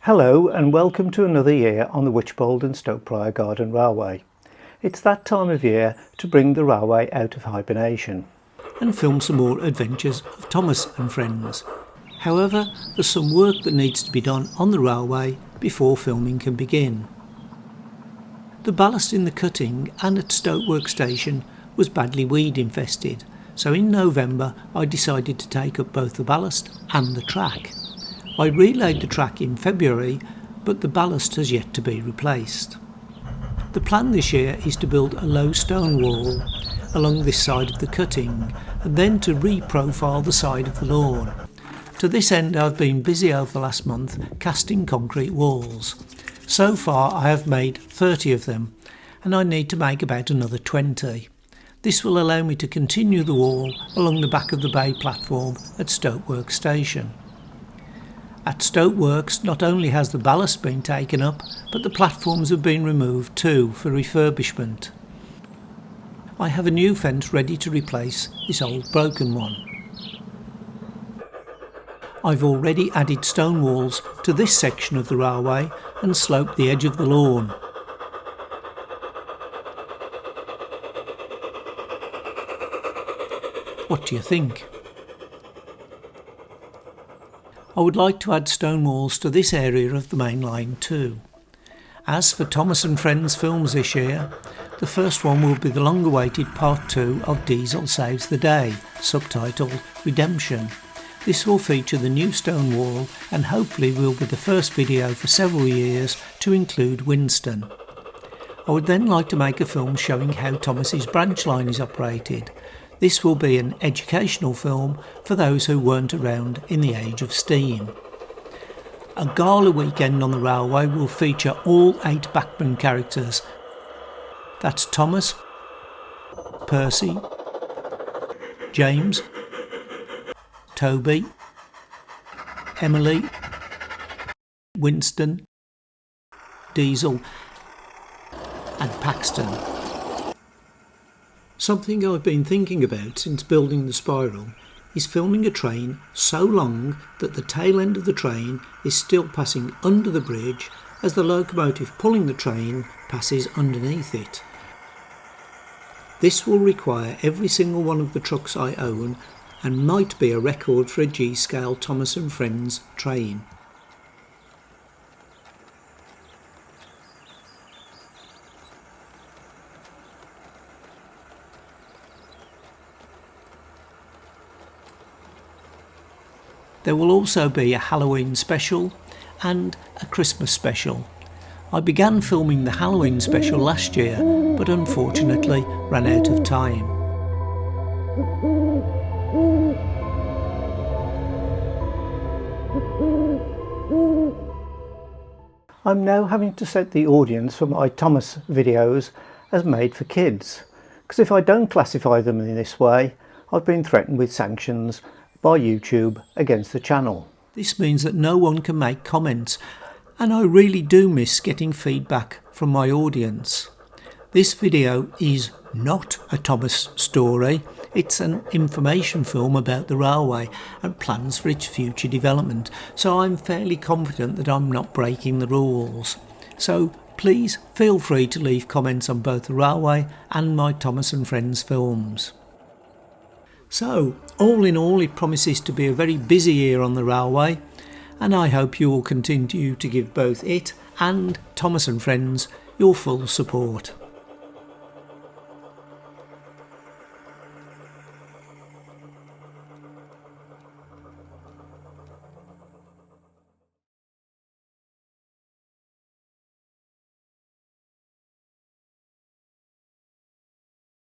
Hello and welcome to another year on the Wychbold and Stoke Garden Railway. It's that time of year to bring the railway out of hibernation and film some more adventures of Thomas and friends. However, there's some work that needs to be done on the railway before filming can begin. The ballast in the cutting and at Stoke Workstation was badly weed infested, so in November I decided to take up both the ballast and the track. I relayed the track in February, but the ballast has yet to be replaced. The plan this year is to build a low stone wall along this side of the cutting and then to re-profile the side of the lawn. To this end I've been busy over the last month casting concrete walls. So far I have made 30 of them and I need to make about another 20. This will allow me to continue the wall along the back of the bay platform at Stoke Workstation. At Stoke Works, not only has the ballast been taken up, but the platforms have been removed too for refurbishment. I have a new fence ready to replace this old broken one. I've already added stone walls to this section of the railway and sloped the edge of the lawn. What do you think? I would like to add stone walls to this area of the main line too. As for Thomas and Friends films this year, the first one will be the long-awaited part 2 of Diesel Saves the Day, subtitled Redemption. This will feature the new stone wall and hopefully will be the first video for several years to include Winston. I would then like to make a film showing how Thomas's branch line is operated. This will be an educational film for those who weren't around in the age of steam. A gala weekend on the railway will feature all 8 backman characters. That's Thomas, Percy, James, Toby, Emily, Winston, Diesel and Paxton. Something I've been thinking about since building the spiral is filming a train so long that the tail end of the train is still passing under the bridge as the locomotive pulling the train passes underneath it. This will require every single one of the trucks I own and might be a record for a G-scale Thomas and Friends train. There will also be a Halloween special and a Christmas special. I began filming the Halloween special last year, but unfortunately ran out of time. I'm now having to set the audience for my Thomas videos as made for kids, because if I don't classify them in this way, I've been threatened with sanctions by YouTube against the channel. This means that no one can make comments, and I really do miss getting feedback from my audience. This video is not a Thomas story, it's an information film about the railway and plans for its future development, so I'm fairly confident that I'm not breaking the rules. So please feel free to leave comments on both the railway and my Thomas and Friends films. So, all in all, it promises to be a very busy year on the railway, and I hope you will continue to give both it and Thomas and Friends your full support.